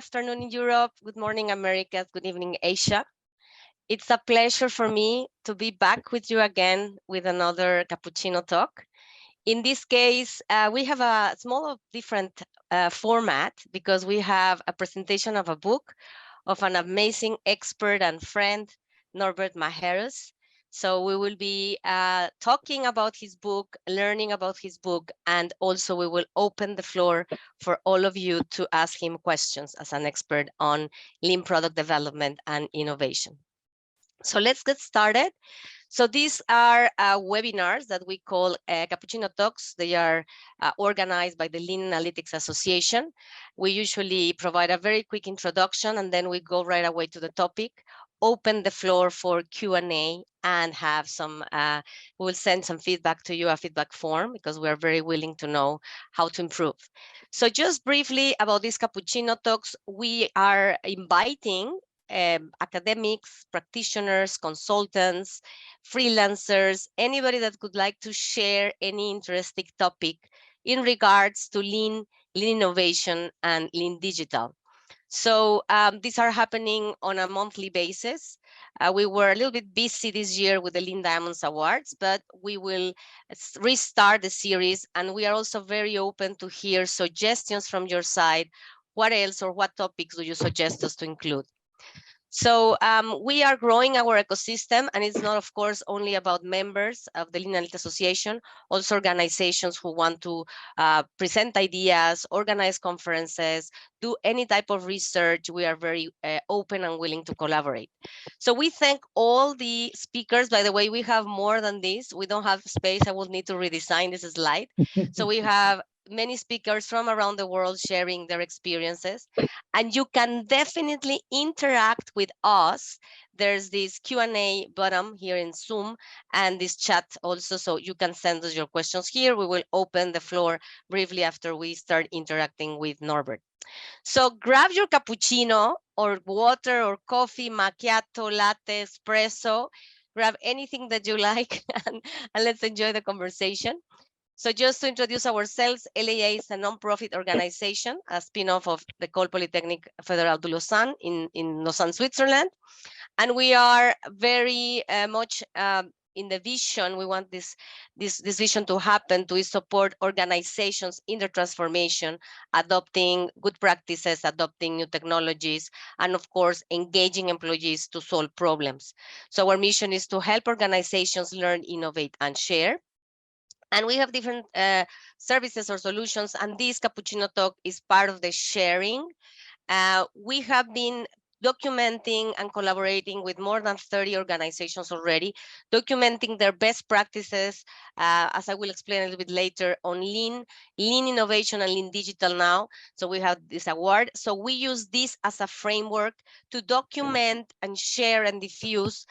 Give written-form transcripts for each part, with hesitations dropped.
afternoon in Europe, good morning America, good evening Asia. It's a pleasure for me to be back with you again with another Cappuccino Talk. In this case, we have a small different format because we have a presentation of a book of an amazing expert and friend, Norbert Majerus. So we will be talking about his book, learning about his book, and also we will open the floor for all of you to ask him questions as an expert on lean product development and innovation. So let's get started. So these are webinars that we call Cappuccino Talks. They are organized by the Lean Analytics Association. We usually provide a very quick introduction and then we go right away to the topic, open the floor for Q&A and have some, we'll send some feedback to you, a feedback form, because we're very willing to know how to improve. So just briefly about these Cappuccino Talks, we are inviting academics, practitioners, consultants, freelancers, anybody that would like to share any interesting topic in regards to lean innovation and lean digital. So these are happening on a monthly basis. We were a little bit busy this year with the Lean Diamonds Awards, but we will restart the series, and we are also very open to hear suggestions from your side. What else or what topics do you suggest us to include? So we are growing our ecosystem, and it's not, of course, only about members of the Lean Analytics Association, also organizations who want to present ideas, organize conferences, do any type of research. We are very open and willing to collaborate. So we thank all the speakers. By the way, we have more than this. We don't have space. I will need to redesign this slide. So we have many speakers from around the world sharing their experiences. And you can definitely interact with us. There's this Q&A button here in Zoom and this chat also, so you can send us your questions here. We will open the floor briefly after we start interacting with Norbert. So grab your cappuccino or water or coffee, macchiato, latte, espresso, grab anything that you like and let's enjoy the conversation. So just to introduce ourselves, LAA is a nonprofit organization, a spin-off of the École Polytechnique Fédérale de Lausanne in Lausanne, Switzerland. And we are very much in the vision. We want this vision to happen, to support organizations in their transformation, adopting good practices, adopting new technologies, and of course, engaging employees to solve problems. So our mission is to help organizations learn, innovate, and share. And we have different services or solutions, and this Cappuccino Talk is part of the sharing. We have been documenting and collaborating with more than 30 organizations already, documenting their best practices, as I will explain a little bit later, on lean innovation and lean digital now. So we have this award. So we use this as a framework to document and share and diffuse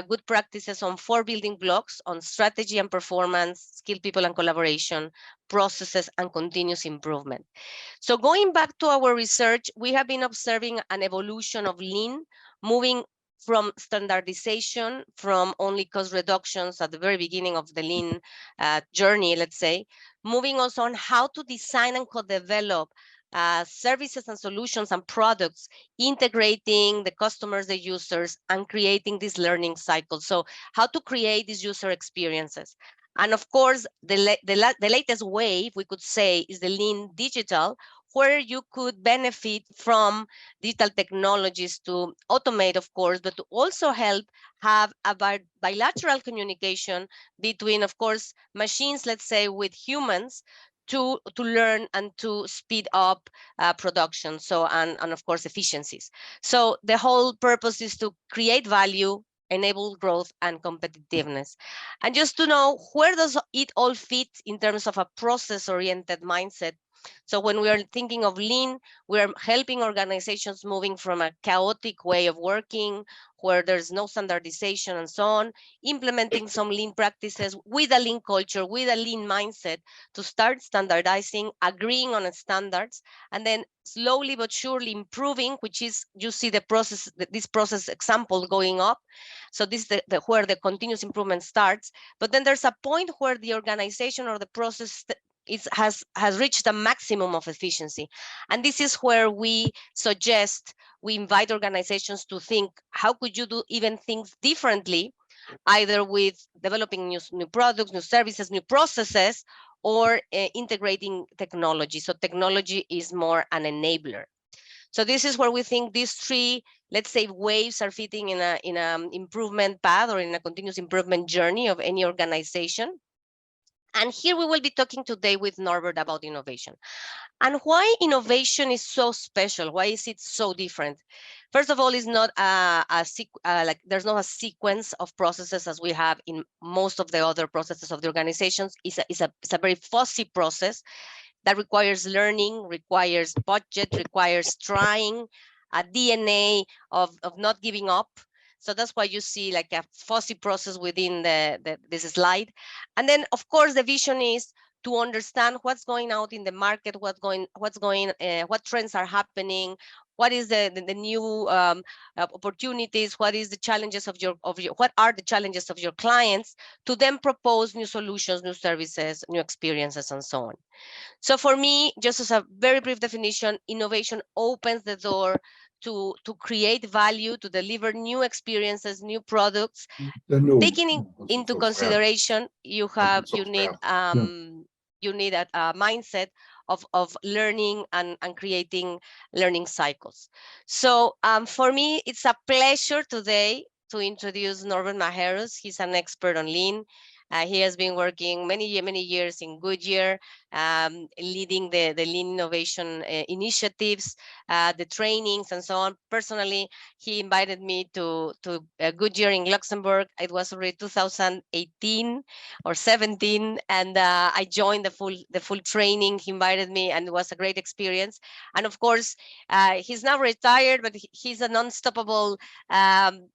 good practices on 4 building blocks: on strategy and performance, skilled people and collaboration, processes, and continuous improvement. So going back to our research, we have been observing an evolution of lean, moving from standardization, from only cost reductions at the very beginning of the lean journey, let's say, moving also on how to design and co-develop services and solutions and products, integrating the customers, the users, and creating this learning cycle. So how to create these user experiences. And of course, the latest wave, we could say, is the lean digital, where you could benefit from digital technologies to automate, of course, but to also help have a bilateral communication between, of course, machines, let's say, with humans, to learn and to speed up production, so and of course efficiencies. So the whole purpose is to create value, enable growth and competitiveness. And just to know, where does it all fit in terms of a process-oriented mindset? So when we are thinking of lean, we are helping organizations moving from a chaotic way of working, where there's no standardization and so on, implementing some lean practices with a lean culture, with a lean mindset, to start standardizing, agreeing on standards, and then slowly but surely improving, which is, you see the process, this process example going up. So this is where the continuous improvement starts. But then there's a point where the organization or the process has reached a maximum of efficiency. And this is where we invite organizations to think, how could you do even things differently, either with developing new products, new services, new processes, or integrating technology. So technology is more an enabler. So this is where we think these three, let's say, waves are fitting in a improvement path or in a continuous improvement journey of any organization. And here we will be talking today with Norbert about innovation. And why innovation is so special? Why is it so different? First of all, it's not like there's not a sequence of processes as we have in most of the other processes of the organizations. It's a very fussy process that requires learning, requires budget, requires trying, a DNA of not giving up. So that's why you see like a fussy process within this slide. And then, of course, the vision is to understand what's going out in the market, what trends are happening, what is the new opportunities, what is the challenges what are the challenges of your clients, to then propose new solutions, new services, new experiences, and so on. So for me, just as a very brief definition, innovation opens the door to create value, to deliver new experiences, new products. Taking into consideration, you need a mindset of learning and creating learning cycles. So for me, it's a pleasure today to introduce Norbert Majerus. He's an expert on Lean. He has been working many years in Goodyear, leading the Lean innovation initiatives, the trainings, and so on. Personally, he invited me to Goodyear in Luxembourg. It was already 2018 or 17, and I joined the full training. He invited me, and it was a great experience. And of course, he's now retired, but he's an unstoppable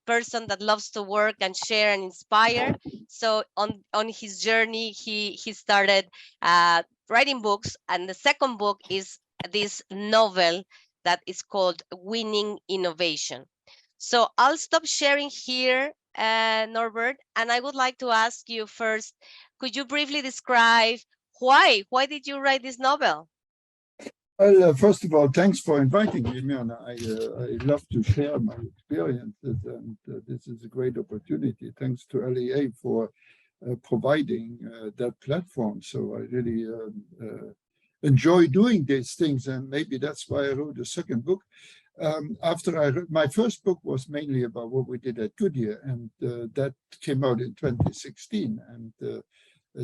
person that loves to work and share and inspire. So on his journey, he started writing books, and the second book is this novel that is called Winning Innovation. So I'll stop sharing here, Norbert, and I would like to ask you first, could you briefly describe why did you write this novel? Well, first of all, thanks for inviting me, Mirna. I love to share my experiences, and this is a great opportunity. Thanks to LAA for providing that platform. So I really enjoy doing these things, and maybe that's why I wrote a second book. After I wrote, my first book was mainly about what we did at Goodyear, and that came out in 2016. And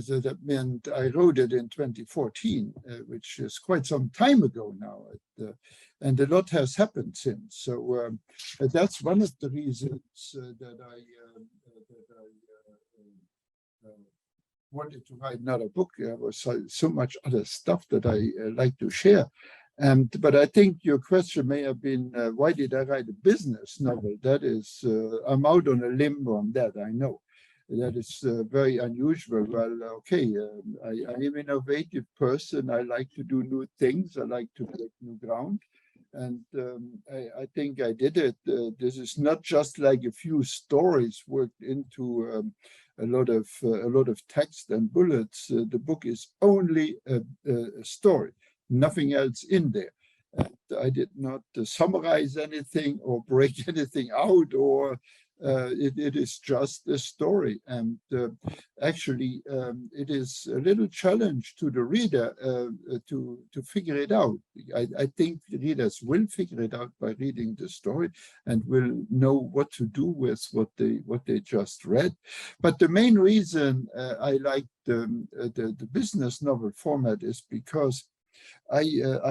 so that meant I wrote it in 2014, which is quite some time ago now. And a lot has happened since. So that's one of the reasons that I wanted to write another book. There was so much other stuff that I like to share. But I think your question may have been, why did I write a business novel? That is, I'm out on a limb on that, I know. That is very unusual. Well, okay, I am an innovative person. I like to do new things. I like to break new ground. And I think I did it. This is not just like a few stories worked into a lot of text and bullets. The book is only a story, nothing else in there. And I did not summarize anything or break anything out, or it is just a story. And actually, it is a little challenge to the reader to figure it out. I think the readers will figure it out by reading the story and will know what to do with what they just read. But the main reason I like the business novel format is because I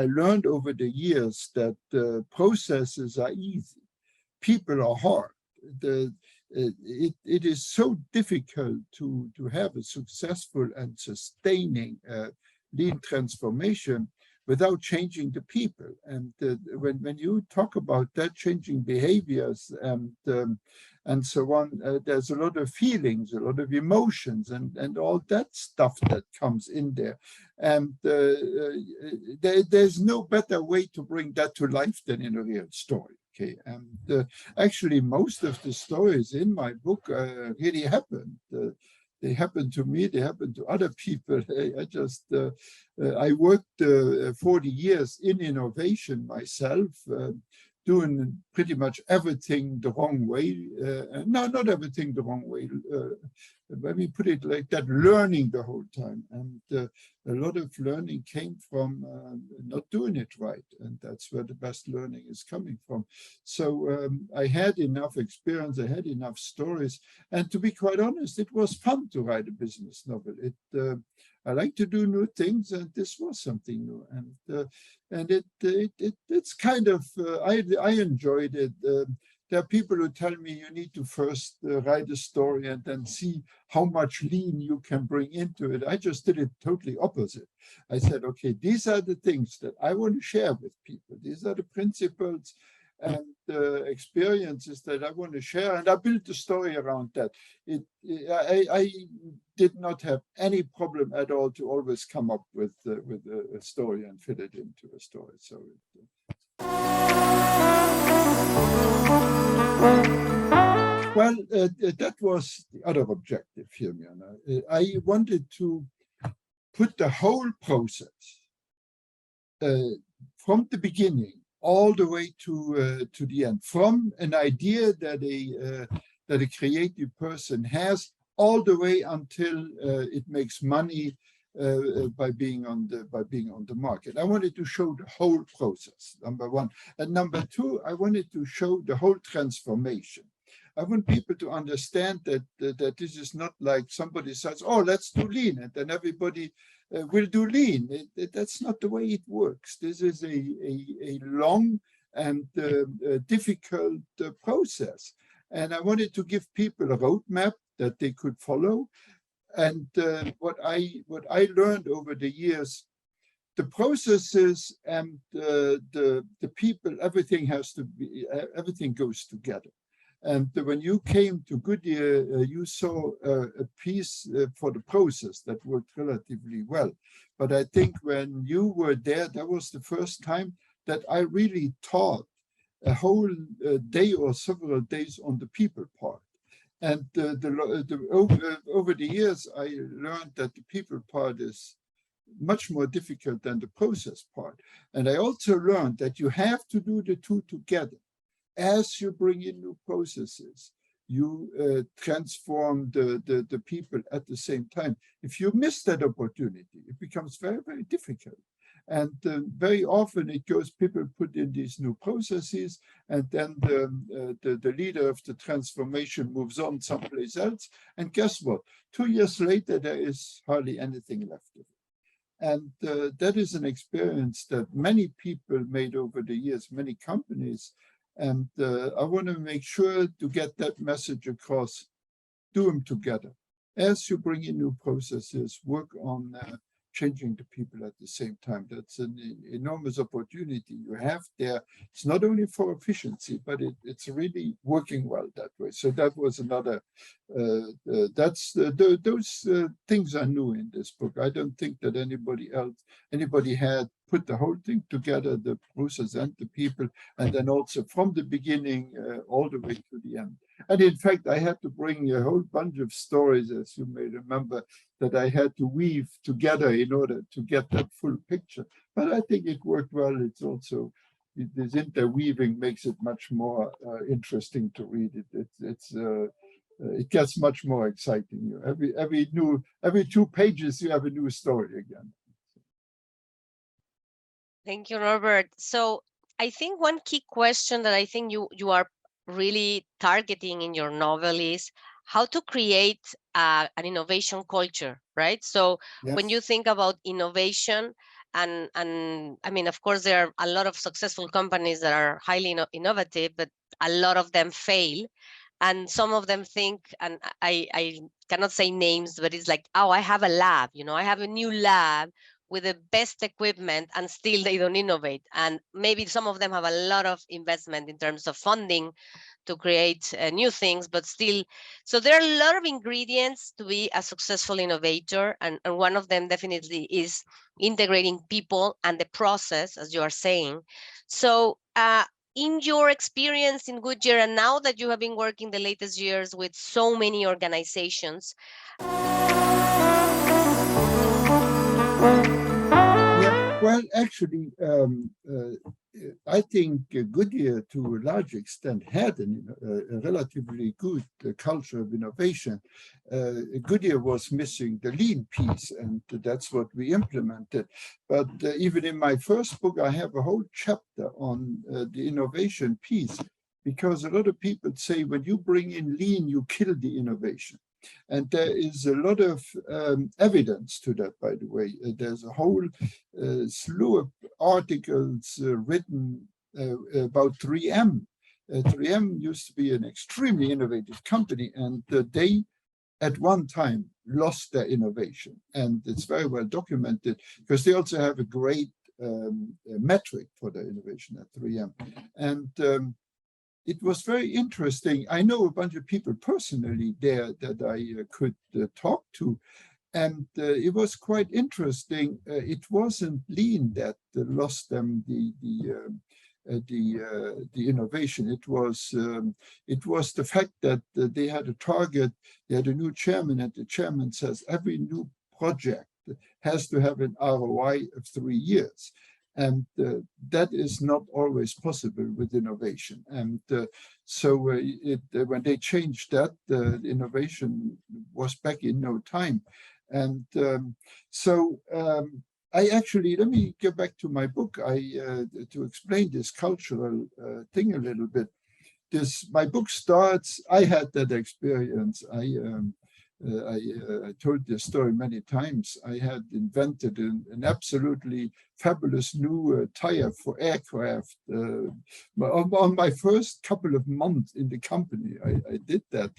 learned over the years that processes are easy, people are hard. It is so difficult to have a successful and sustaining lean transformation without changing the people. And when you talk about that, changing behaviors and so on, there's a lot of feelings, a lot of emotions, and all that stuff that comes in there. And there's no better way to bring that to life than in a real story. Okay, and actually, most of the stories in my book really happened. they happen to me, they happen to other people. I worked 40 years in innovation myself, doing pretty much everything the wrong way. No, not everything the wrong way. Let me put it like that, learning the whole time. And a lot of learning came from not doing it right. And that's where the best learning is coming from. So I had enough experience, I had enough stories. And to be quite honest, it was fun to write a business novel. I like to do new things, and this was something new. And it's kind of, I enjoyed it. There are people who tell me you need to first write a story and then see how much lean you can bring into it. I just did it totally opposite. I said, okay, these are the things that I want to share with people. These are the principles and experiences that I want to share, and I built the story around that. I did not have any problem at all to always come up with a story and fit it into a story. So. Well, that was the other objective here, Mirna. I wanted to put the whole process from the beginning all the way to the end, from an idea that a creative person has, all the way until it makes money by being on the market. I wanted to show the whole process, number one, and number two, I wanted to show the whole transformation. I want people to understand that this is not like somebody says, "Oh, let's do lean," and then everybody will do lean. That's not the way it works. This is a long and difficult process. And I wanted to give people a roadmap that they could follow. And what I learned over the years, the processes and the people, everything goes together. And when you came to Goodyear, you saw a piece for the process that worked relatively well. But I think when you were there, that was the first time that I really taught a whole day or several days on the people part. And over the years, I learned that the people part is much more difficult than the process part. And I also learned that you have to do the two together. As you bring in new processes, you transform the people at the same time. If you miss that opportunity, it becomes very, very difficult. And very often it goes, people put in these new processes, and then the leader of the transformation moves on someplace else. And guess what? 2 years later, there is hardly anything left of it. And that is an experience that many people made over the years, many companies. And I want to make sure to get that message across. Do them together. As you bring in new processes, work on changing the people at the same time. That's an enormous opportunity you have there. It's not only for efficiency, but it's really working well that way. So that was another, those things are new in this book. I don't think that anybody had put the whole thing together, the process and the people, and then also from the beginning all the way to the end. And in fact, I had to bring a whole bunch of stories, as you may remember, that I had to weave together in order to get that full picture. But I think it worked well. It's also, this interweaving makes it much more interesting to read it. It gets much more exciting. Every 2 pages, you have a new story again. Thank you, Norbert. So I think one key question that I think you are really targeting in your novel is how to create an innovation culture, right? So Yes. When you think about innovation, and I mean, of course, there are a lot of successful companies that are highly innovative, but a lot of them fail. And some of them think, and I cannot say names, but it's like, oh, I have a lab, I have a new lab with the best equipment, and still they don't innovate. And maybe some of them have a lot of investment in terms of funding to create new things, but still. So there are a lot of ingredients to be a successful innovator. And one of them definitely is integrating people and the process, as you are saying. So in your experience in Goodyear, and now that you have been working the latest years with so many organizations? Yeah, well, actually, I think Goodyear, to a large extent, had a relatively good culture of innovation. Goodyear was missing the lean piece, and that's what we implemented. But even in my first book, I have a whole chapter on the innovation piece, because a lot of people say when you bring in lean, you kill the innovation. And there is a lot of evidence to that, by the way. There's a whole slew of articles written about 3M. 3M used to be an extremely innovative company, and they at one time lost their innovation. And it's very well documented, because they also have a great metric for their innovation at 3M. And it was very interesting. I know a bunch of people personally there that I could talk to, and it was quite interesting. It wasn't lean that lost them the innovation. It was the fact that they had a target. They had a new chairman, and the chairman says every new project has to have an ROI of 3 years. And that is not always possible with innovation. And so when they changed that, the innovation was back in no time. And I actually, let me get back to my book. To explain this cultural thing a little bit. My book starts, I had that experience. I told this story many times. I had invented an absolutely fabulous new tire for aircraft. On my first couple of months in the company, I did that.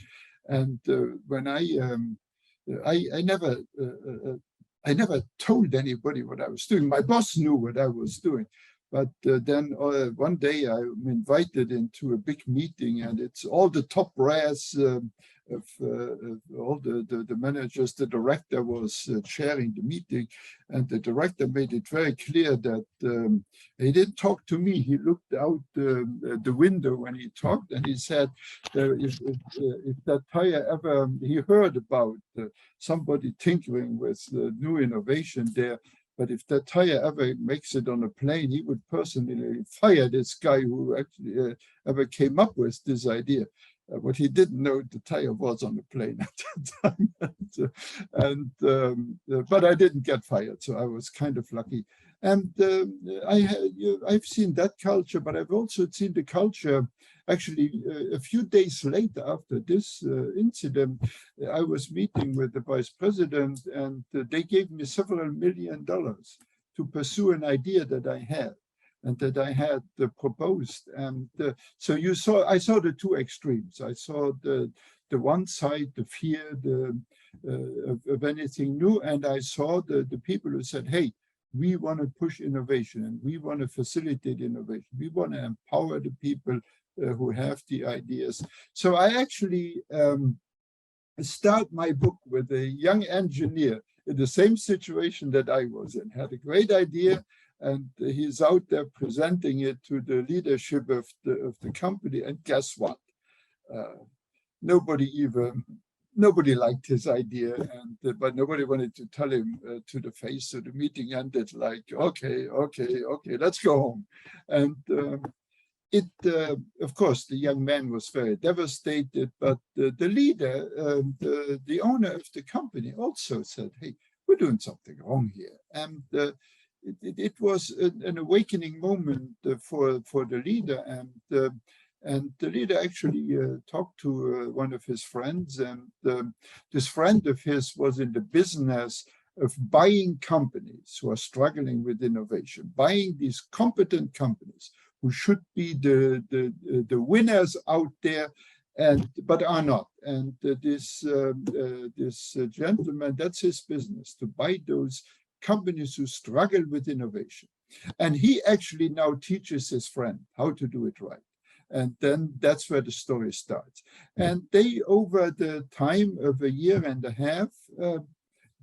And when I never told anybody what I was doing. My boss knew what I was doing. But then one day I'm invited into a big meeting, and it's all the top brass of all the managers. The director was chairing the meeting, and the director made it very clear that he didn't talk to me. He looked out the window when he talked, and he said, if that tire ever, he heard about somebody tinkering with new innovation there, but if that tire ever makes it on a plane, he would personally fire this guy who actually ever came up with this idea. What he didn't know, the tire was on the plane at that time. But I didn't get fired, so I was kind of lucky. And I've seen that culture, but I've also seen the culture. Actually, a few days later, after this incident, I was meeting with the vice president, and they gave me several $1 million to pursue an idea that I had, and that I had proposed. And so I saw the two extremes. I saw the one side, the fear of anything new, and I saw the people who said, hey, we want to push innovation, and we want to facilitate innovation. We want to empower the people who have the ideas. So I actually start my book with a young engineer in the same situation that I was in, had a great idea, and he's out there presenting it to the leadership of the company. And guess what? Nobody liked his idea, but nobody wanted to tell him to the face. So the meeting ended like, okay, let's go home. And of course, the young man was very devastated, but the leader, the owner of the company also said, hey, we're doing something wrong here. And it was an awakening moment for the leader. And the leader actually talked to one of his friends, and this friend of his was in the business of buying companies who are struggling with innovation, buying these competent companies who should be the winners out there, but are not. And this gentleman, that's his business, to buy those companies who struggle with innovation. And he actually now teaches his friend how to do it right. And then that's where the story starts. And they, over the time of a year and a half,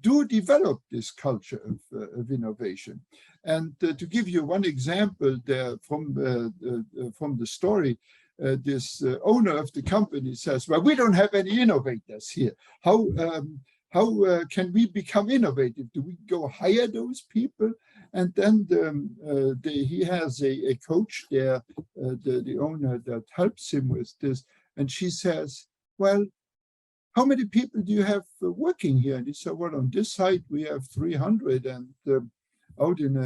do develop this culture of innovation. And to give you one example there from the story, this owner of the company says, well, we don't have any innovators here. How can we become innovative? Do we go hire those people? And then he has a coach there, the owner that helps him with this. And she says, well, how many people do you have working here? And he said, well, on this site, we have 300. And out in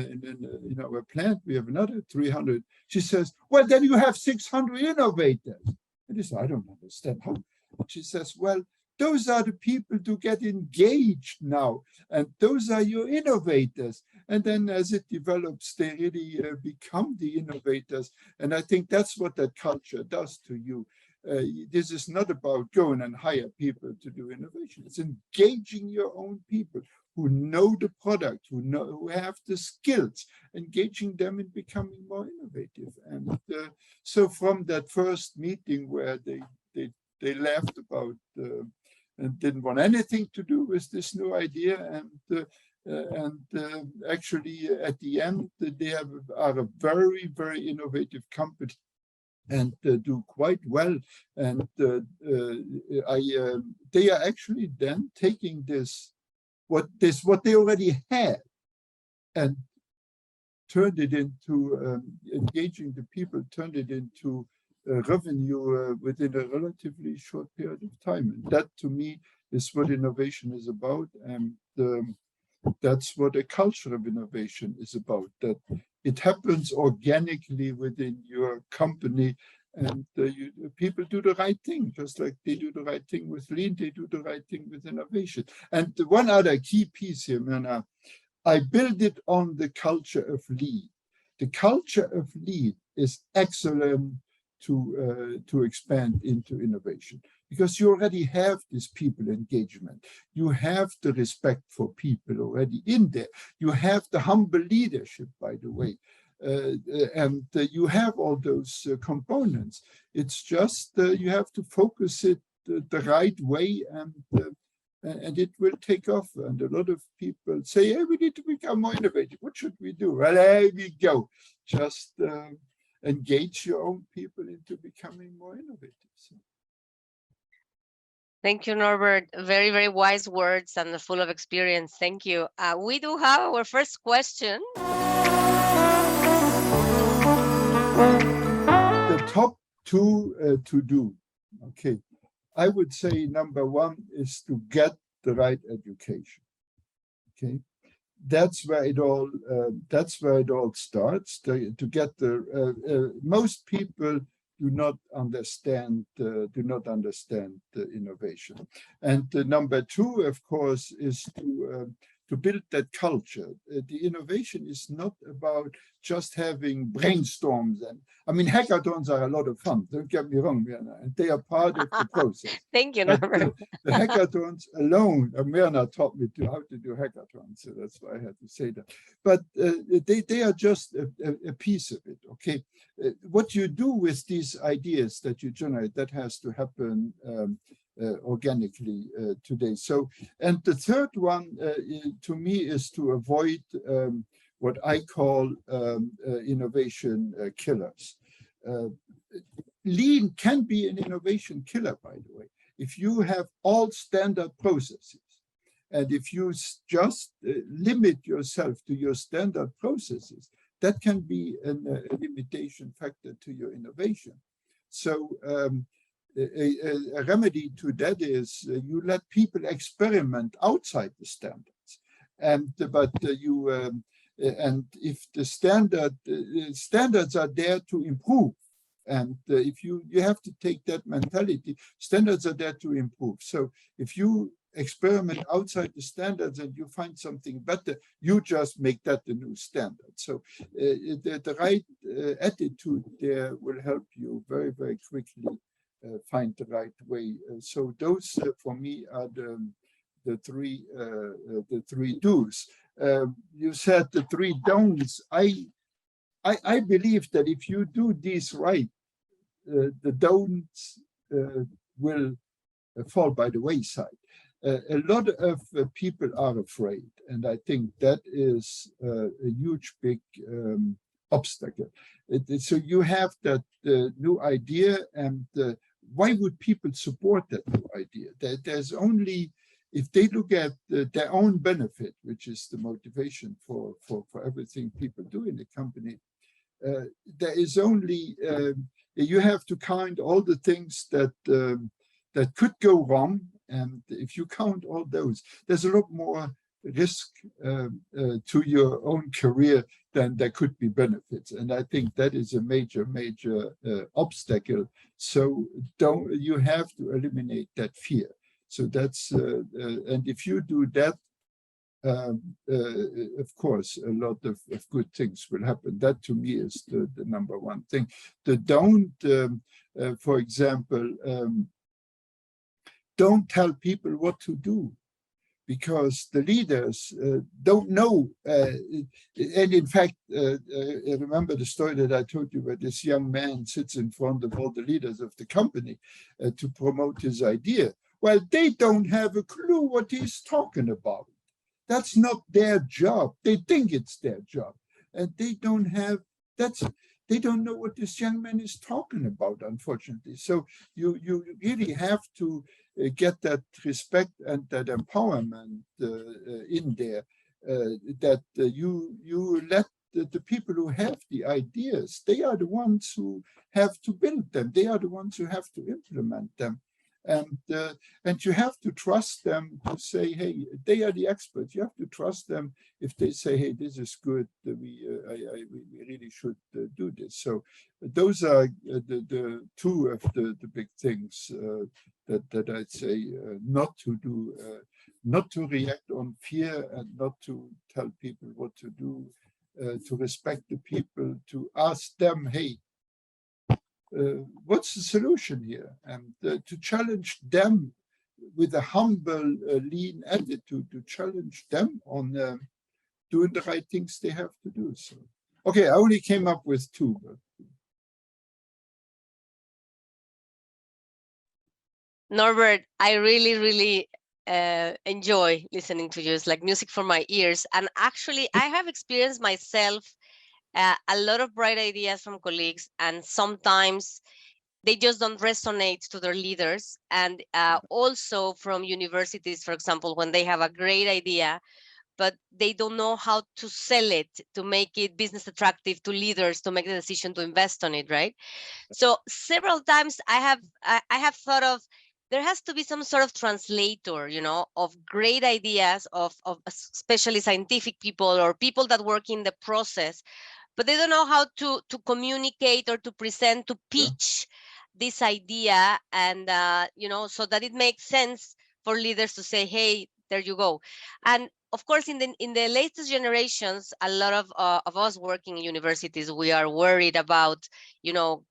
our plant, we have another 300. She says, well, then you have 600 innovators. And he said, I don't understand how. She says, well, those are the people to get engaged now. And those are your innovators. And then as it develops, they really become the innovators. And I think that's what that culture does to you. This is not about going and hire people to do innovation. It's engaging your own people who know the product, who have the skills, engaging them in becoming more innovative. And so from that first meeting where they laughed about and didn't want anything to do with this new idea, and actually at the end they are a very, very innovative company and do quite well. And they are actually then taking what they already had and turned it into engaging the people, turned it into revenue within a relatively short period of time. And that to me is what innovation is about. And that's what a culture of innovation is about, that it happens organically within your company, and people do the right thing, just like they do the right thing with lean, they do the right thing with innovation. And one other key piece here, Myrna, I build it on the culture of lean. The culture of lean is excellent to expand into innovation, because you already have this people engagement. You have the respect for people already in there. You have the humble leadership, by the way, and you have all those components. It's just you have to focus it the right way, and it will take off. And a lot of people say, hey, we need to become more innovative. What should we do? Well, there we go. Just engage your own people into becoming more innovative. So. Thank you, Norbert. Very, very wise words and full of experience. Thank you. We do have our first question. The top two to do. Okay. I would say number one is to get the right education. Okay. That's where it all starts. To get the most people do not understand the innovation. And number two, of course, is to build that culture. The innovation is not about just having brainstorms. And I mean, hackathons are a lot of fun, don't get me wrong, Mirna, and they are part of the process. Thank you, Norbert. The hackathons alone, Mirna taught me how to do hackathons, so that's why I had to say that. But they are just a piece of it, okay? What you do with these ideas that you generate, that has to happen organically today. So, and the third one to me is to avoid what I call innovation killers. Lean can be an innovation killer, by the way. If you have all standard processes, and if you just limit yourself to your standard processes, that can be a limitation factor to your innovation. So a remedy to that is you let people experiment outside the standards, and and if the standards are there to improve, and if you have to take that mentality, standards are there to improve. So if you experiment outside the standards and you find something better, you just make that the new standard. So the right attitude there will help you very, very quickly find the right way. So those for me are the three do's. You said the three don'ts. I believe that if you do these right, the don'ts will fall by the wayside. A lot of people are afraid, and I think that is a huge, big obstacle. So you have that new idea, and why would people support that new idea? There's only, if they look at their own benefit, which is the motivation for everything people do in the company, there is only, you have to count all the things that that could go wrong. And if you count all those, there's a lot more risk to your own career than there could be benefits. And I think that is a major, major obstacle. So you have to eliminate that fear. So that's, and if you do that, of course, a lot of good things will happen. That to me is the number one thing. For example, don't tell people what to do, because the leaders don't know. And in fact, I remember the story that I told you where this young man sits in front of all the leaders of the company to promote his idea. Well, they don't have a clue what he's talking about. That's not their job. They think it's their job. And they don't have, they don't know what this young man is talking about, unfortunately. So you really have to get that respect and that empowerment in there, that you let the people who have the ideas, they are the ones who have to build them. They are the ones who have to implement them. And you have to trust them to say, hey, they are the experts. You have to trust them if they say, hey, this is good. We really should do this. So those are the two of the big things that I'd say not to do, not to react on fear, and not to tell people what to do, to respect the people, to ask them, hey, what's the solution here? And to challenge them with a humble, lean attitude, to challenge them on doing the right things they have to do. So, okay, I only came up with two. But... Norbert, I really, really enjoy listening to you. It's like music for my ears. And actually, I have experienced myself a lot of bright ideas from colleagues, and sometimes they just don't resonate to their leaders. And also from universities, for example, when they have a great idea, but they don't know how to sell it, to make it business attractive to leaders, to make the decision to invest on it, right? So several times I have thought of, there has to be some sort of translator, of great ideas of especially scientific people or people that work in the process, but they don't know how to communicate or to present, to pitch this idea, and so that it makes sense for leaders to say, hey, there you go. And of course, in the latest generations, a lot of us working in universities, we are worried about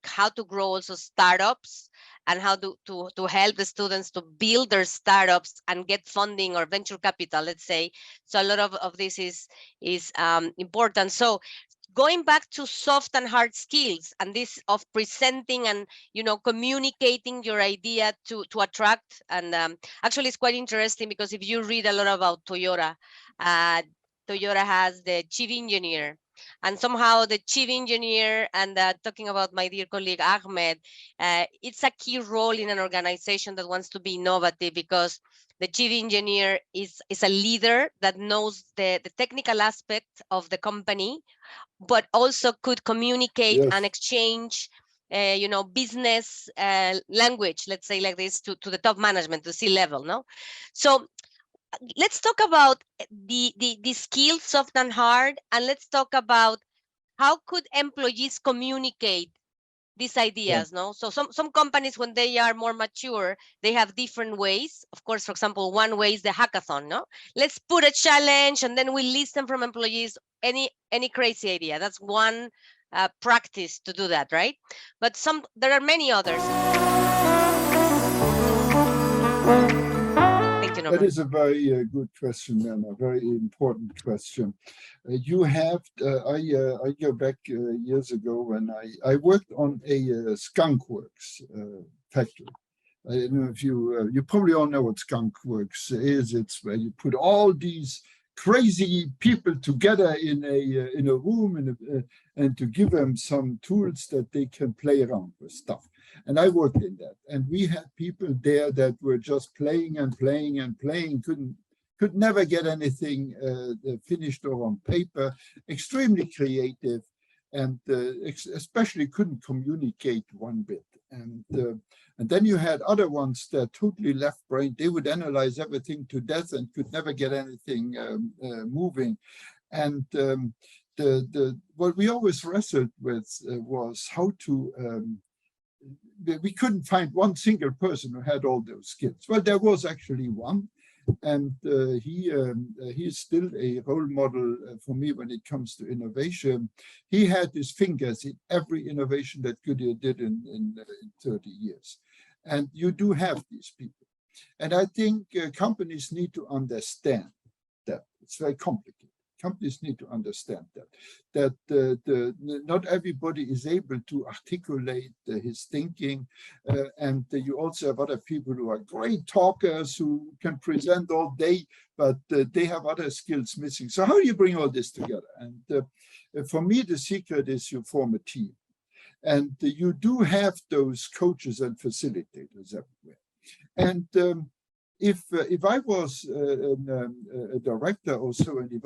how to grow also startups, and how to help the students to build their startups and get funding or venture capital, let's say. So a lot of this is important. So going back to soft and hard skills, and this of presenting and communicating your idea to attract. And actually it's quite interesting, because if you read a lot about Toyota, Toyota has the chief engineer, and somehow the chief engineer, and talking about my dear colleague Ahmed, it's a key role in an organization that wants to be innovative, because the chief engineer is a leader that knows the technical aspect of the company, but also could communicate and exchange business language, let's say like this, to the top management, to C-level. No, so let's talk about the skills, soft and hard, and let's talk about how could employees communicate these ideas. No, so some companies, when they are more mature, they have different ways. Of course, for example, one way is the hackathon. No, let's put a challenge and then we listen from employees any crazy idea. That's one practice to do that, right? But there are many others. Thank you, Norbert. That is a very good question, and a very important question. You have, I go back years ago when I worked on a skunk works factory. I don't know if you probably all know what skunk works is. It's where you put all these crazy people together in a room and to give them some tools that they can play around with stuff. And I worked in that, and we had people there that were just playing and playing and playing, could never get anything finished or on paper, extremely creative, and especially couldn't communicate one bit. And then you had other ones that totally left brain. They would analyze everything to death and could never get anything moving. And what we always wrestled with was how to. We couldn't find one single person who had all those skills. Well, there was actually one, and he is still a role model for me when it comes to innovation. He had his fingers in every innovation that Goodyear did in 30 years. And you do have these people. And I think companies need to understand that. It's very complicated. Companies need to understand that not everybody is able to articulate his thinking, and you also have other people who are great talkers who can present all day, but they have other skills missing. So how do you bring all this together? And for me, the secret is you form a team, and you do have those coaches and facilitators everywhere. And if I was a director or so, and if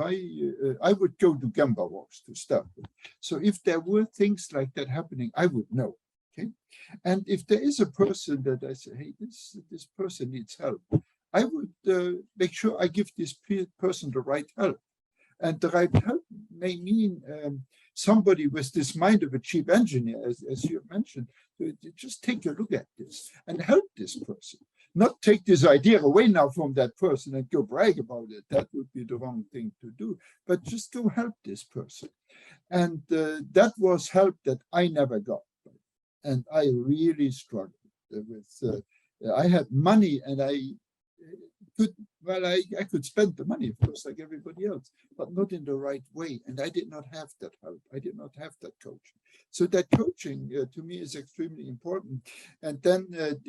I would go to Gemba walks to start with. So if there were things like that happening, I would know. Okay, and if there is a person that I say, hey, this person needs help, I would make sure I give this person the right help. And the right help may mean somebody with this mind of a chief engineer, as you mentioned, to just take a look at this and help this person. Not take this idea away now from that person and go brag about it. That would be the wrong thing to do. But just go help this person. And that was help that I never got. And I really struggled with, I had money and I could spend the money, of course, like everybody else, but not in the right way. And I did not have that help. I did not have that coaching. So that coaching to me is extremely important. And then the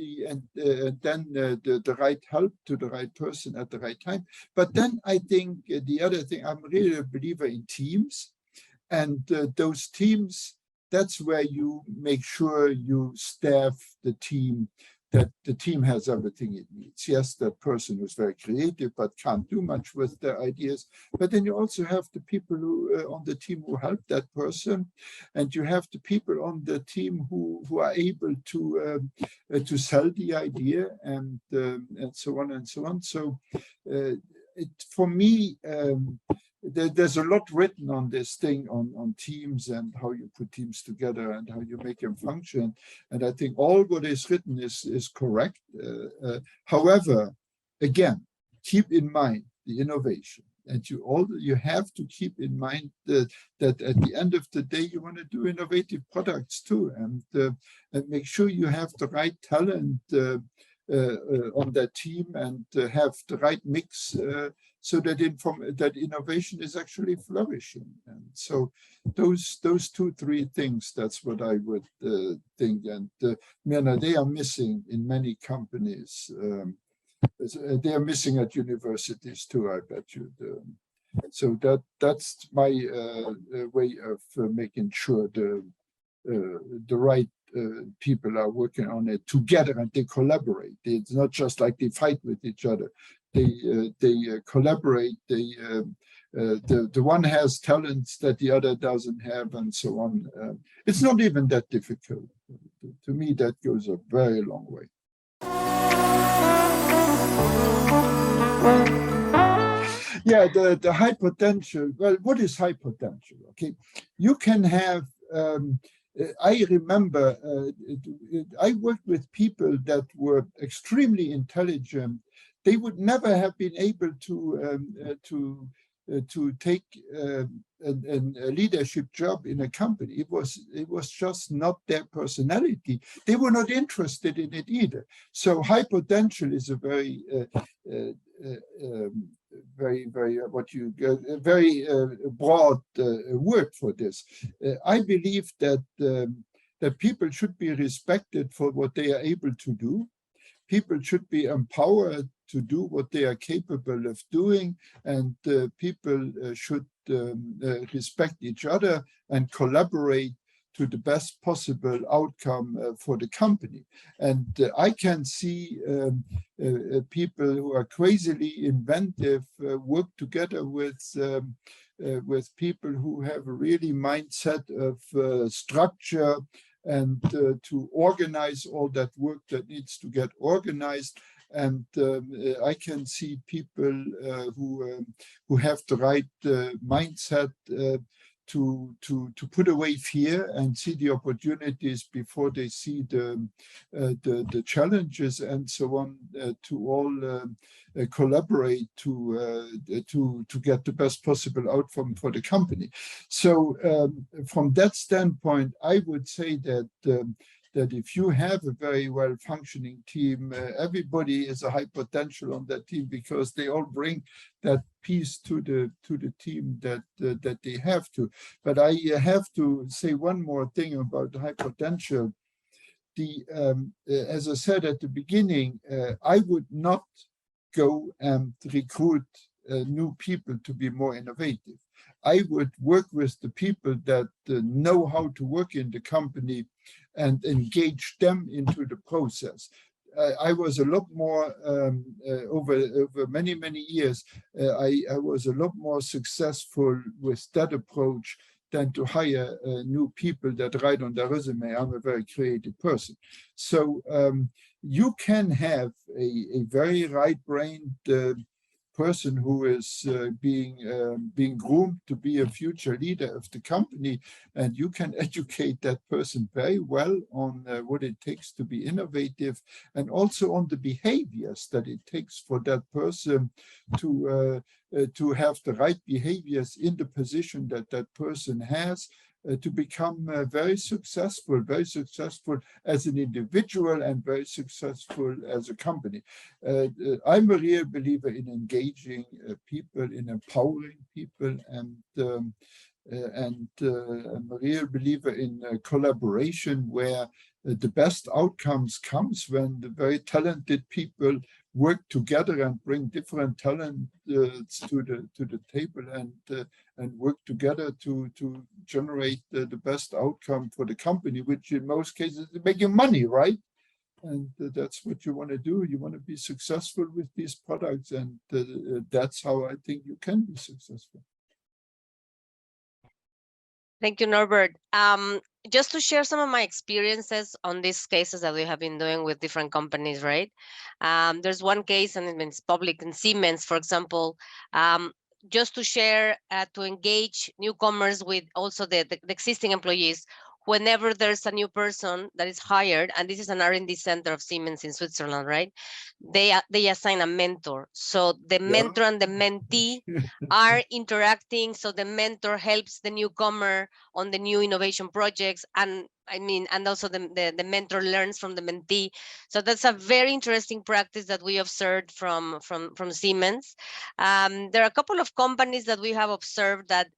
right help to the right person at the right time. But then I think the other thing, I'm really a believer in teams, and those teams, that's where you make sure you staff the team, that the team has everything it needs. Yes, that person who's very creative but can't do much with their ideas. But then you also have the people who on the team who help that person, and you have the people on the team who are able to sell the idea, and so on and so on. So for me, there's a lot written on this thing on teams and how you put teams together and how you make them function. And I think all what is written is correct. However, again, keep in mind the innovation. And you have to keep in mind that at the end of the day, you want to do innovative products too, and make sure you have the right talent on that team, and have the right mix so that innovation is actually flourishing. And so those 2-3 things, that's what I would think. And they are missing in many companies. They are missing at universities too, I bet you. So that's my way of making sure the right people are working on it together, and they collaborate. It's not just like they fight with each other. They collaborate. The one has talents that the other doesn't have, and so on. It's not even that difficult. To me, that goes a very long way. Yeah, the high potential. Well, what is high potential? Okay, you can have. I remember I worked with people that were extremely intelligent. They would never have been able to take a leadership job in a company. It was just not their personality. They were not interested in it either. So high potential is a very broad word for this. I believe that people should be respected for what they are able to do, people should be empowered to do what they are capable of doing, and people should respect each other and collaborate to the best possible outcome for the company. And I can see people who are crazily inventive work together with people who have a really mindset of structure and to organize all that work that needs to get organized. And I can see people who have the right mindset to put away fear and see the opportunities before they see the challenges and so on, to all collaborate to get the best possible outcome for the company. So from that standpoint, I would say that that if you have a very well functioning team, everybody is a high potential on that team, because they all bring that piece to the team that they have to. But I have to say one more thing about the high potential. As I said at the beginning, I would not go and recruit new people to be more innovative. I would work with the people that know how to work in the company and engage them into the process. I was a lot more over many years. I was a lot more successful with that approach than to hire new people that write on their resume, "I'm a very creative person." So you can have a very right-brained person who is being groomed to be a future leader of the company, and you can educate that person very well on what it takes to be innovative, and also on the behaviors that it takes for that person to have the right behaviors in the position that that person has, to become very successful as an individual and very successful as a company. I'm a real believer in engaging people, in empowering people, and I'm a real believer in collaboration, where the best outcomes comes when the very talented people work together and bring different talents to the table, and work together to generate the best outcome for the company, which in most cases is making money, right? And that's what you want to do. You want to be successful with these products, and that's how I think you can be successful. Thank you, Norbert. Just to share some of my experiences on these cases that we have been doing with different companies, right? There's one case, and it's public, in Siemens, for example. Just to share, to engage newcomers with also the existing employees. Whenever there's a new person that is hired, and this is an R&D center of Siemens in Switzerland, right? They assign a mentor. So the mentor and the mentee are interacting. So the mentor helps the newcomer on the new innovation projects, and and also the mentor learns from the mentee. So that's a very interesting practice that we observed from Siemens. There are a couple of companies that we have observed that,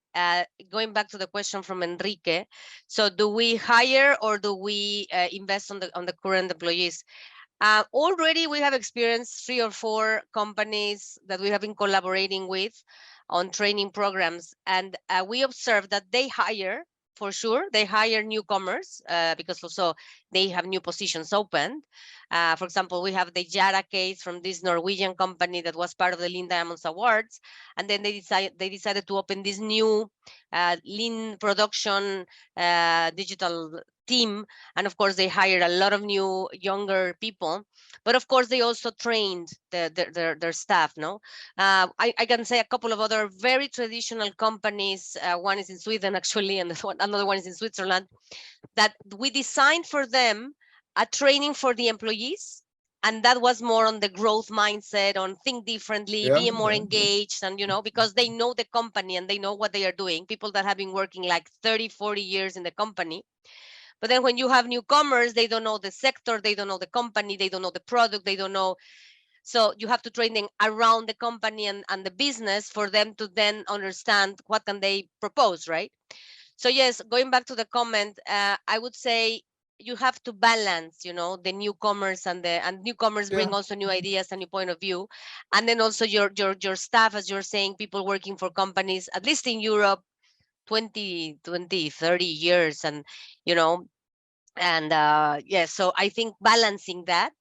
going back to the question from Enrique, so do we hire or do we invest on the current employees? Already we have experienced 3 or 4 companies that we have been collaborating with on training programs, and we observe that they hire, for sure, they hire newcomers because also they have new positions open. For example, we have the Yara case from this Norwegian company that was part of the Lean Diamonds Awards, and then they decided to open this new lean production digital team, and of course they hired a lot of new younger people, but of course they also trained their staff. No, I can say a couple of other very traditional companies. One is in Sweden actually, and another one is in Switzerland, that we designed for them a training for the employees, and that was more on the growth mindset, on think differently, being more engaged, and because they know the company and they know what they are doing, people that have been working like 30-40 years in the company. But then when you have newcomers, they don't know the sector, they don't know the company, they don't know the product, they don't know. So you have to train them around the company and the business for them to then understand what can they propose, right? So yes, going back to the comment, I would say you have to balance, the newcomers and newcomers bring Yeah, also new ideas and new point of view. And then also your staff, as you're saying, people working for companies, at least in Europe, 30 years. And, so I think balancing that.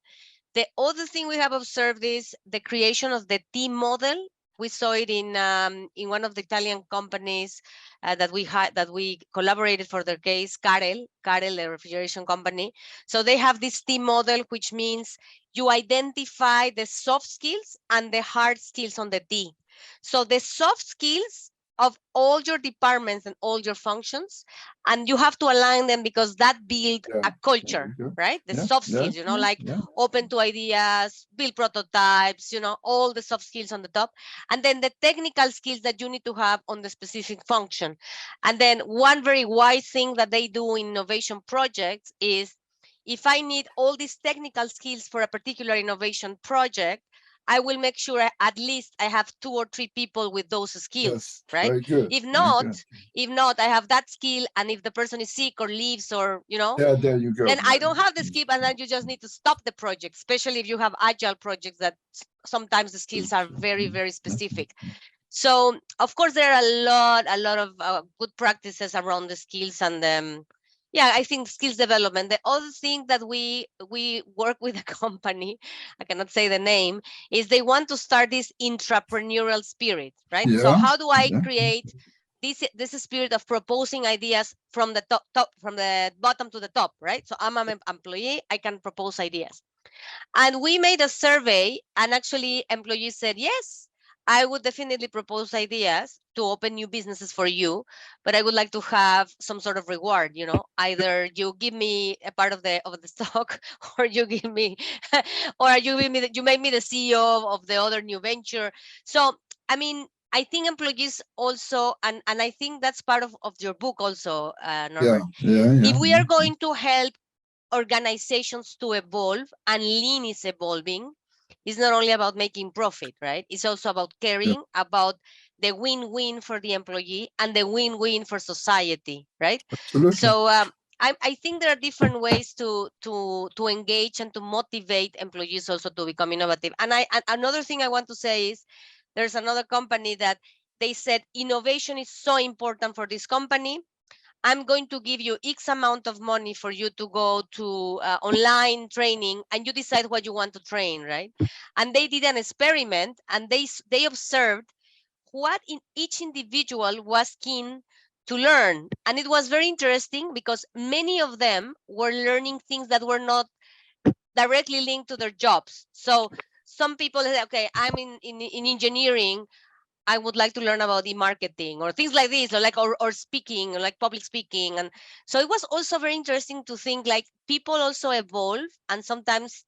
The other thing we have observed is the creation of the team model. We saw it in one of the Italian companies that we collaborated for their case, Carel, the refrigeration company. So they have this team model, which means you identify the soft skills and the hard skills on the T. So the soft skills of all your departments and all your functions, and you have to align them because that builds yeah. a culture, right? The Yeah, soft yeah, skills, yeah, like yeah. open to ideas, build prototypes, all the soft skills on the top. And then the technical skills that you need to have on the specific function. And then one very wise thing that they do in innovation projects is, if I need all these technical skills for a particular innovation project, I will make sure at least I have 2 or 3 people with those skills, Yes, right? very good, If very not, good. I have that skill, and if the person is sick or leaves, or Yeah, there you go. then I don't have the skill, and then you just need to stop the project, especially if you have agile projects that sometimes the skills are very, very specific. So of course there are a lot of good practices around the skills, and I think skills development. The other thing that we work with a company, I cannot say the name, is they want to start this entrepreneurial spirit, right? So Yeah, how do I yeah, create this spirit of proposing ideas from the top from the bottom to the top, right? So I'm an employee, I can propose ideas. And we made a survey, and actually employees said, yes, I would definitely propose ideas to open new businesses for you, but I would like to have some sort of reward, either you give me a part of the stock, or you give me, or you make me the CEO of the other new venture. So, I mean, I think employees also, and I think that's part of your book also, yeah, Norbert. yeah, If yeah, we yeah. are going to help organizations to evolve, and lean is evolving, it's not only about making profit, right? It's also about Yeah, caring about the win-win for the employee and the win-win for society, right? absolutely. So I think there are different ways to engage and to motivate employees also to become innovative. And another thing I want to say is, there's another company that they said innovation is so important for this company. I'm going to give you X amount of money for you to go to online training, and you decide what you want to train, right? And they did an experiment, and they observed what in each individual was keen to learn. And it was very interesting because many of them were learning things that were not directly linked to their jobs. So some people say, okay, I'm in engineering, I would like to learn about the marketing or things like this, or speaking, or like public speaking. And so it was also very interesting to think, like, people also evolve, and sometimes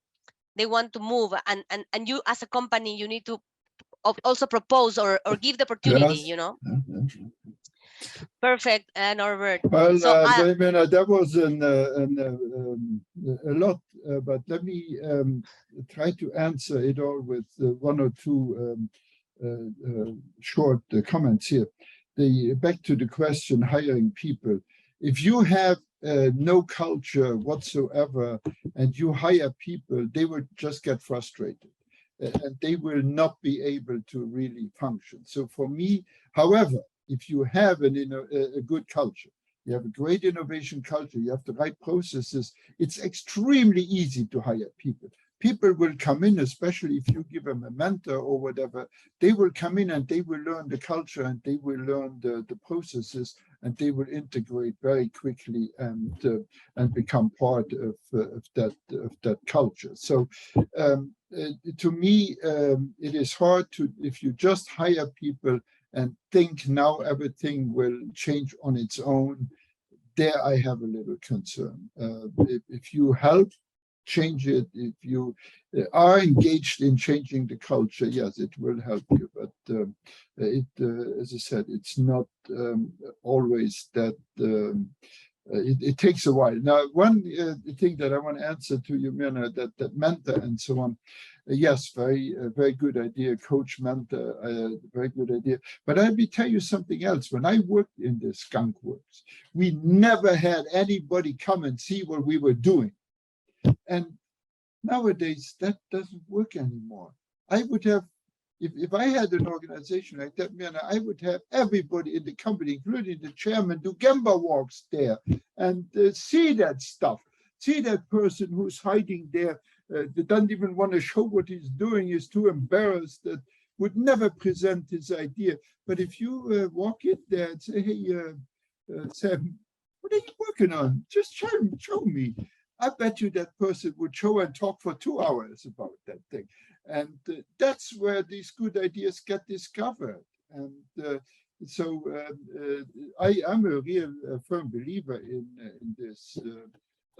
they want to move, and you as a company, you need to also propose or give the opportunity, Yes. Yeah, yeah. Perfect, Norbert. Well, So I mean, that was a lot, but let me try to answer it all with one or two short comments here. Back to the question, hiring people. If you have no culture whatsoever and you hire people, they will just get frustrated and they will not be able to really function. So for me, however, if you have a good culture, you have a great innovation culture, you have the right processes, it's extremely easy to hire people. People will come in, especially if you give them a mentor or whatever, they will come in and they will learn the culture and they will learn the processes and they will integrate very quickly and become part of that culture. So to me, it is hard to, if you just hire people and think now everything will change on its own, there I have a little concern. If you help change it, if you are engaged in changing the culture, yes, it will help you. But as I said, it's not always that it takes a while. Now, one thing that I want to answer to you, Mirna, that mentor and so on. Yes, very good idea. Coach, mentor, very good idea. But let me tell you something else. When I worked in the skunk works, we never had anybody come and see what we were doing. And nowadays, that doesn't work anymore. I would have, if I had an organization like that, man, I would have everybody in the company, including the chairman, do Gemba walks there and see that stuff. See that person who's hiding there, that doesn't even want to show what he's doing, is too embarrassed, that would never present his idea. But if you walk in there and say, hey, Sam, what are you working on? Just show me. I bet you that person would show and talk for 2 hours about that thing. And that's where these good ideas get discovered. And so I'm a real firm believer in this.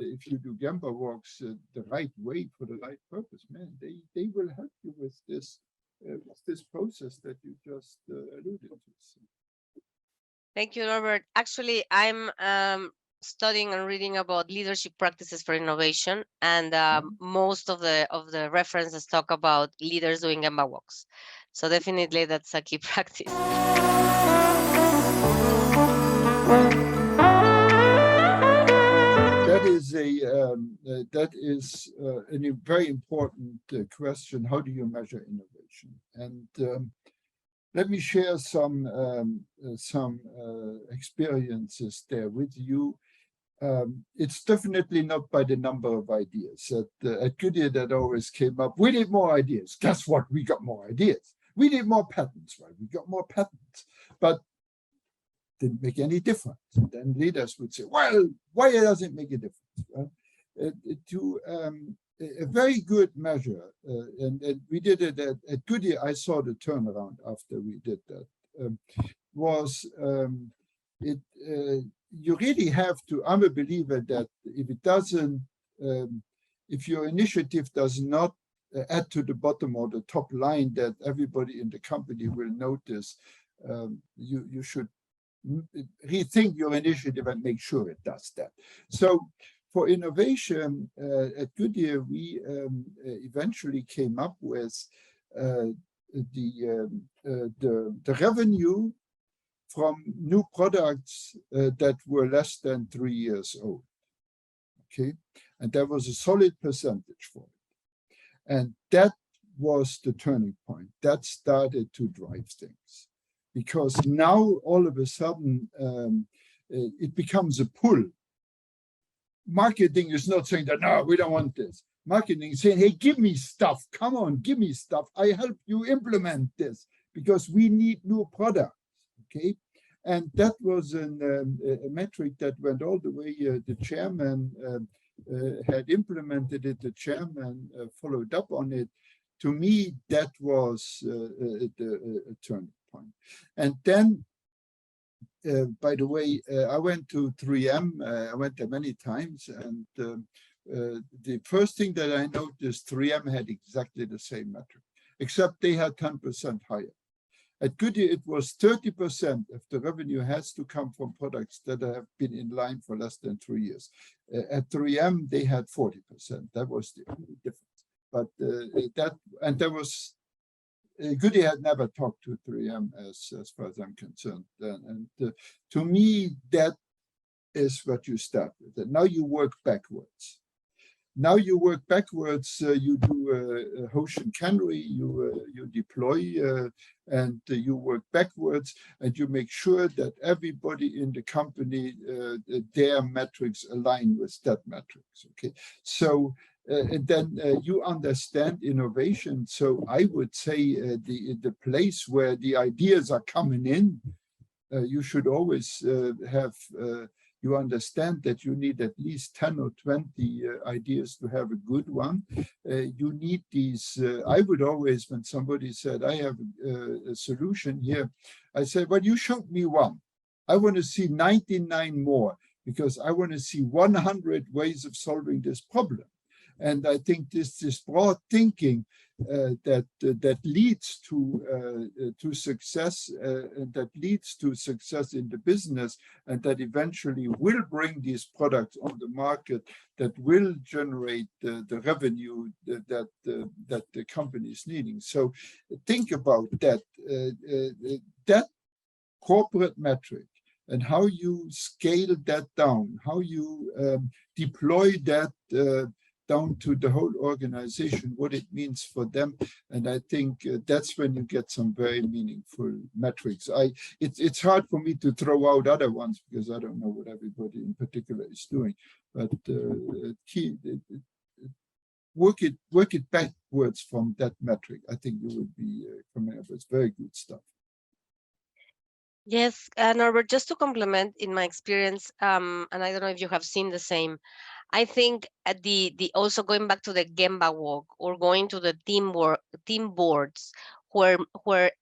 If you do Gemba walks the right way for the right purpose, man, they will help you with this process that you just alluded to. Thank you, Norbert. Actually, I'm studying and reading about leadership practices for innovation, and most of the references talk about leaders doing Gemba walks. So definitely, that's a key practice. That is a very important question. How do you measure innovation? And let me share some experiences there with you. It's definitely not by the number of ideas. At Goodyear, that always came up. We need more ideas. Guess what? We got more ideas. We need more patents, right? We got more patents. But didn't make any difference. And then leaders would say, well, why does it make a difference? Well, a very good measure, and we did it at Goodyear. I saw the turnaround after we did that, was you really have to, I'm a believer that if it doesn't, if your initiative does not add to the bottom or the top line that everybody in the company will notice, you should rethink your initiative and make sure it does that. So for innovation at Goodyear, we eventually came up with the revenue from new products that were less than 3 years old. Okay, and there was a solid percentage for it, and that was the turning point. That started to drive things. Because now all of a sudden it becomes a pull. Marketing is not saying that, no, we don't want this. Marketing is saying, hey, give me stuff. Come on, give me stuff. I help you implement this because we need new products. Okay. And that was a metric that went all the way. The chairman had implemented it. The chairman followed up on it. To me, that was a turning point. And then, by the way, I went to 3M. I went there many times, and the first thing that I noticed, 3M had exactly the same metric, except they had 10% higher. At Goodyear, it was 30% of the revenue has to come from products that have been in line for less than 3 years. At 3M, they had 40%. That was the only difference. But there was Goodyear had never talked to 3M as far as I'm concerned. And to me, that is what you start with. And now you work backwards. Now you work backwards. You do Hoshin Cannery, you deploy, and you work backwards, and you make sure that everybody in the company, their metrics align with that metrics. Okay, so. And then you understand innovation. So I would say the place where the ideas are coming in, you should always have, you understand that you need at least 10 or 20 ideas to have a good one. You need these, I would always, when somebody said, I have a solution here, I said, well, you showed me one. I want to see 99 more because I want to see 100 ways of solving this problem. And I think this broad thinking that leads to success, and that leads to success in the business, and that eventually will bring these products on the market, that will generate the revenue that the company is needing. So think about that. That corporate metric and how you scale that down, how you deploy that down to the whole organization, what it means for them. And I think that's when you get some very meaningful metrics. It's hard for me to throw out other ones because I don't know what everybody in particular is doing, but work it backwards from that metric. I think you will be coming up with very good stuff. Yes, Norbert, just to complement in my experience, and I don't know if you have seen the same, I think at the also going back to the Gemba walk or going to the team boards where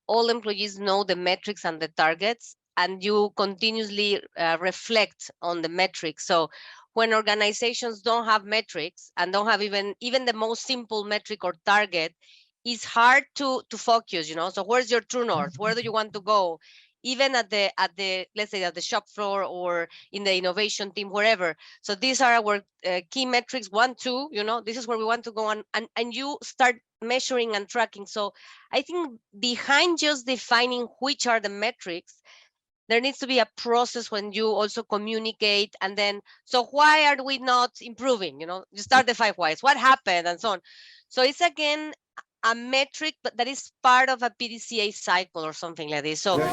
all employees know the metrics and the targets, and you continuously reflect on the metrics. So when organizations don't have metrics and don't have even the most simple metric or target, it's hard to focus, So where's your true north? Where do you want to go? Even at the let's say at the shop floor or in the innovation team, wherever. So these are our key metrics, 1, 2, this is where we want to go on, and you start measuring and tracking. So I think behind just defining which are the metrics, there needs to be a process when you also communicate, and then, so why are we not improving? You start the 5 whys, what happened, and so on. So it's again a metric, but that is part of a PDCA cycle or something like this. So well,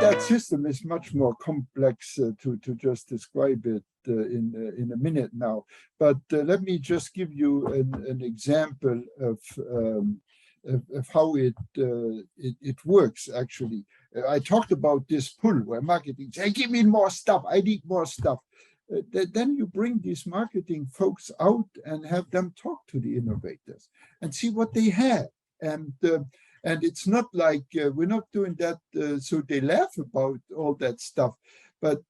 that system is much more complex to just describe it in a minute now. But let me just give you an example of how it works, actually. I talked about this pull where marketing say, give me more stuff, I need more stuff. Then you bring these marketing folks out and have them talk to the innovators and see what they have. And it's not like we're not doing that so they laugh about all that stuff, but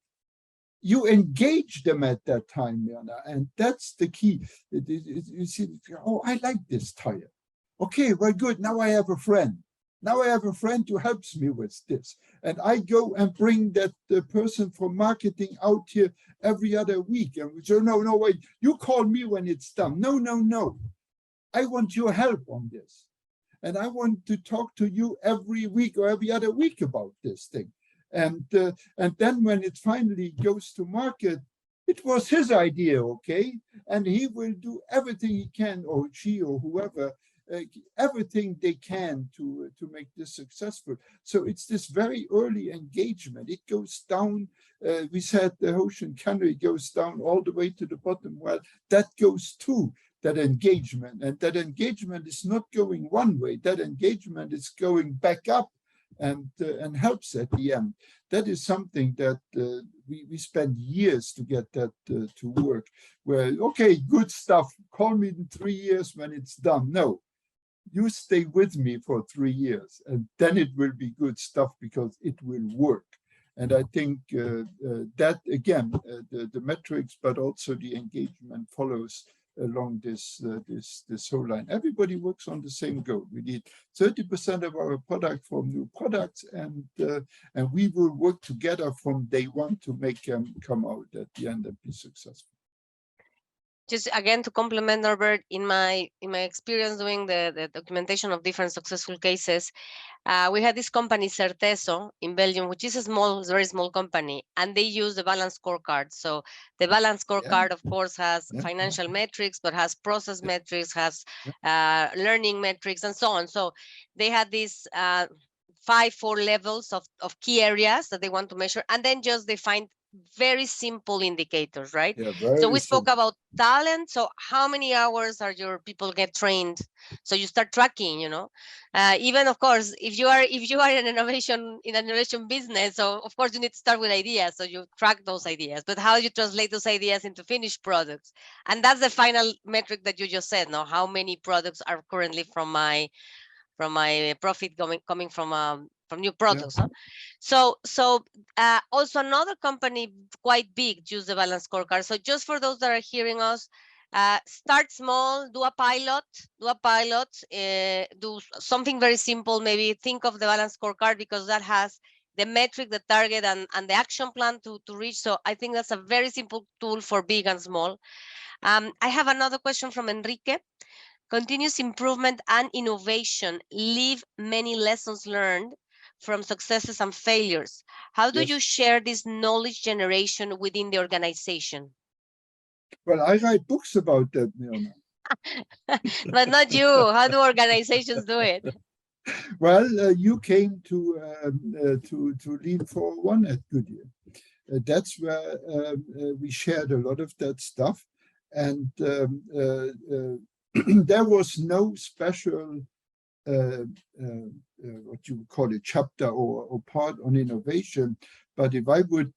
you engage them at that time, Jana, and that's the key. You see, oh, I like this tire. Okay, well, good. Now I have a friend. Now I have a friend who helps me with this. And I go and bring that person from marketing out here every other week. And we say, no, wait, you call me when it's done. No. I want your help on this. And I want to talk to you every week or every other week about this thing. And then when it finally goes to market, it was his idea, okay? And he will do everything he can, or she or whoever, everything they can to make this successful. So it's this very early engagement. It goes down, we said the ocean canary goes down all the way to the bottom. Well, that goes too. That engagement, and that engagement is not going one way. That engagement is going back up and helps at the end. That is something that we spend years to get that to work. Where, okay, good stuff, call me in 3 years when it's done. No, you stay with me for 3 years, and then it will be good stuff because it will work. And I think that, again, the metrics, but also the engagement follows along this whole line. Everybody works on the same goal. We need 30% of our product from new products, and we will work together from day one to make them come out at the end and be successful. Just again to complement Norbert, in my experience doing the documentation of different successful cases, we had this company Certeso in Belgium, which is a very small company, and they use the balance scorecard. So the balance scorecard, of course, has financial metrics, but has process metrics, has learning metrics, and so on. So they had these 4 levels of key areas that they want to measure, and then just they find very simple indicators, right? So we spoke about talent. So how many hours are your people get trained? So you start tracking, even, of course, if you are in an innovation business, so of course you need to start with ideas. So you track those ideas, but how you translate those ideas into finished products. And that's the final metric that you just said, no? How many products are currently from my profit coming from from new products. Huh? So also another company quite big use the balance scorecard. So just for those that are hearing us, start small, do a pilot, do something very simple. Maybe think of the balance scorecard because that has the metric, the target, and the action plan to reach. So I think that's a very simple tool for big and small. I have another question from Enrique. Continuous improvement and innovation leave many lessons learned from successes and failures. How do you share this knowledge generation within the organization? Well, I write books about that, Mirna. But not you. How do organizations do it? Well, you came to Lean 401 at Goodyear. That's where we shared a lot of that stuff, and there was no special what you would call a chapter or part on innovation. But if I would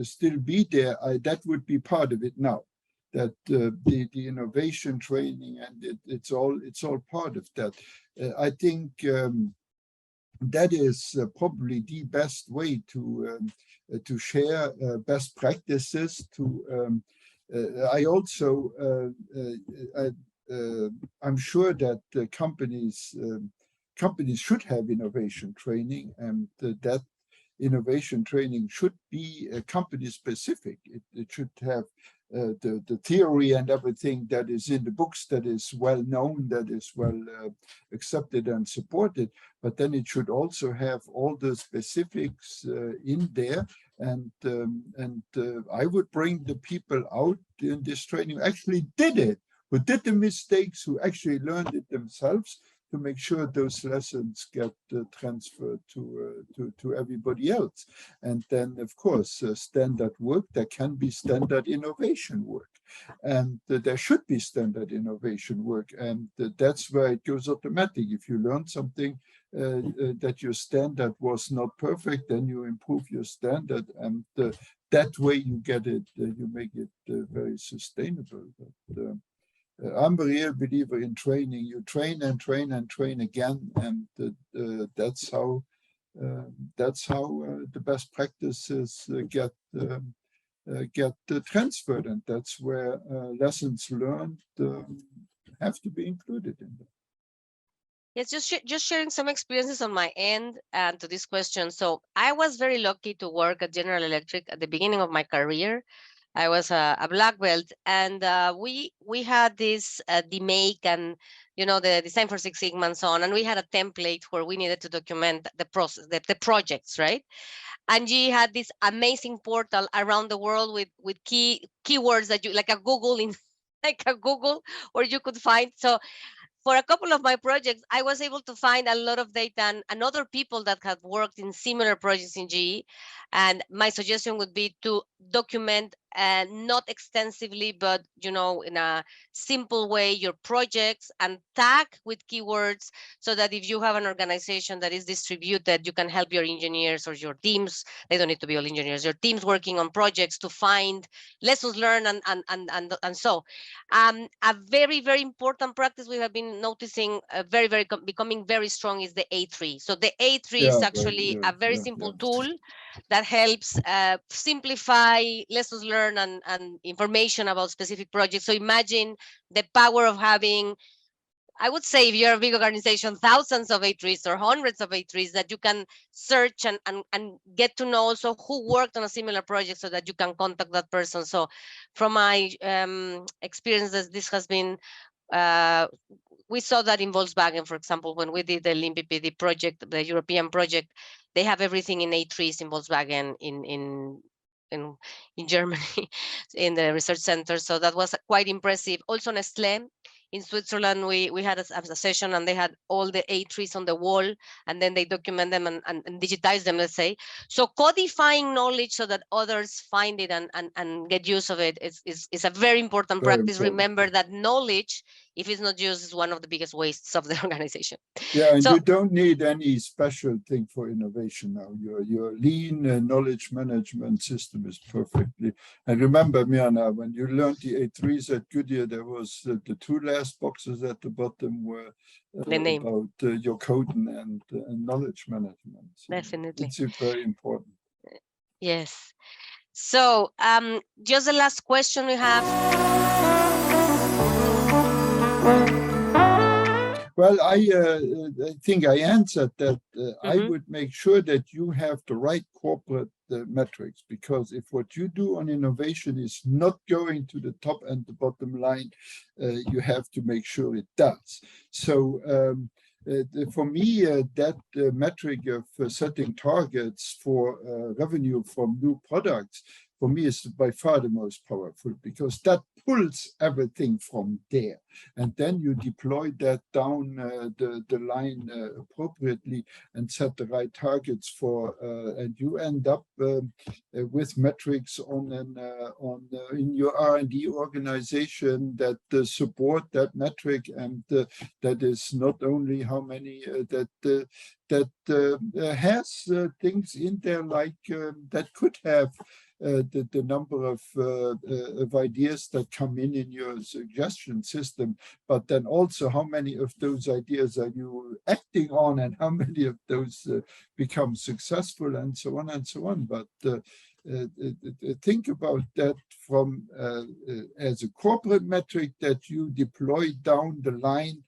still be there, that would be part of it now. That the innovation training, and it's all part of that. I think that is probably the best way to share best practices. I also I'm sure that companies should have innovation training, and that innovation training should be company specific. It should have the theory and everything that is in the books, that is well known, that is well accepted and supported, but then it should also have all the specifics in there. And I would bring the people out in this training who actually did it, who did the mistakes, who actually learned it themselves, to make sure those lessons get transferred to everybody else. And then, of course, standard work, there can be standard innovation work. And there should be standard innovation work. And that's where it goes automatic. If you learn something that your standard was not perfect, then you improve your standard. And that way you get it, you make it very sustainable. But, I'm a real believer in training. You train and train and train again, and that's how the best practices get transferred, and that's where lessons learned have to be included in that. Yes, just sharing some experiences on my end and to this question. So I was very lucky to work at General Electric at the beginning of my career. I was a black belt, and we had this DMake and the design for Six Sigma and so on, and we had a template where we needed to document the process, the projects, right? And G had this amazing portal around the world with keywords that you like a Google in like a Google, or you could find. So for a couple of my projects, I was able to find a lot of data and other people that had worked in similar projects in GE. And my suggestion would be to document, not extensively, but in a simple way, your projects, and tag with keywords, so that if you have an organization that is distributed, you can help your engineers or your teams. They don't need to be all engineers. Your teams working on projects to find lessons learned and so. A very, very important practice we have been noticing becoming very strong is the A3. So the A3 is actually a very simple tool that helps simplify lessons learned and information about specific projects. So imagine the power of having, I would say, if you're a big organization, thousands of A3s or hundreds of A3s that you can search and get to know also who worked on a similar project, so that you can contact that person. So from my experiences, this has been, we saw that in Volkswagen, for example, when we did the LeanPPD project, the European project, they have everything in A3s in Volkswagen in Germany, in the research center. So that was quite impressive. Also Nestlé in Switzerland, we had a session, and they had all the A3s on the wall, and then they document them and digitize them, let's say. So codifying knowledge so that others find it and get use of it is a very important practice. Remember that knowledge if it's not used, it's one of the biggest wastes of the organization. Yeah, and So you don't need any special thing for innovation now. Your lean knowledge management system is perfectly. And remember, Miana, when you learned the A3s at Goodyear, there was the two last boxes at the bottom were the name, about your code and knowledge management. So definitely. it's very important. Yes. So just the last question we have. Well, I think I answered that. I would make sure that you have the right corporate metrics, because if what you do on innovation is not going to the top and the bottom line, you have to make sure it does. So for me, that metric of setting targets for revenue from new products, for me, is by far the most powerful, because that pulls everything from there. And then you deploy that down the line appropriately and set the right targets for, and you end up with metrics in your R&D organization that support that metric, and that is not only how many that has things in there like that could have the number of ideas that come in your suggestion system, but then also how many of those ideas are you acting on, and how many of those become successful, and so on and so on. But think about that from as a corporate metric that you deploy down the line,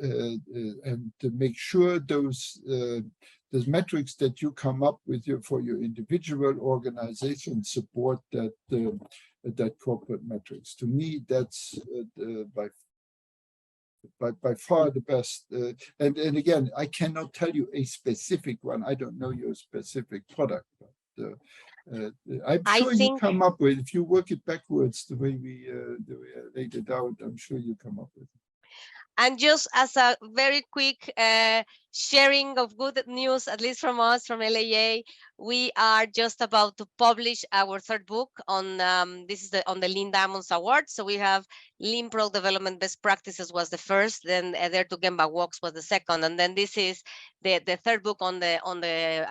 and to make sure those metrics that you come up with for your individual organization support that corporate metrics. To me, that's by far the best. And again, I cannot tell you a specific one. I don't know your specific product, but I'm sure you come up with, if you work it backwards the way we laid it out, I'm sure you come up with it. And just as a very quick sharing of good news, at least from us, from LAA, we are just about to publish our third book on this is on the Lean Diamonds Award. So we have Lean Product Development Best Practices was the first, then Dare to Gemba Walks was the second, and then this is the third book on the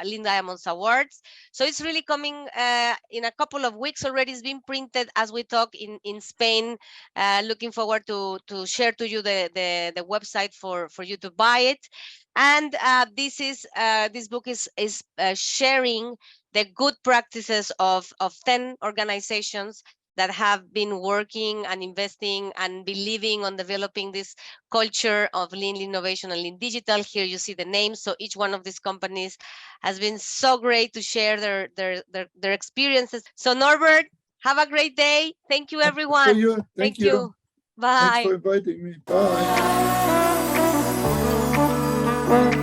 Lean Diamonds Awards. So it's really coming in a couple of weeks already. It's been printed as we talk in Spain. Looking forward to share to you the website for you to buy it. And this book is sharing the good practices of 10 organizations that have been working and investing and believing on developing this culture of lean innovation and lean digital. Here you see the names. So each one of these companies has been so great to share their experiences. So Norbert, have a great day. Thank you, everyone. For you. Thank you. Bye. Thanks for inviting me. Bye. Bye.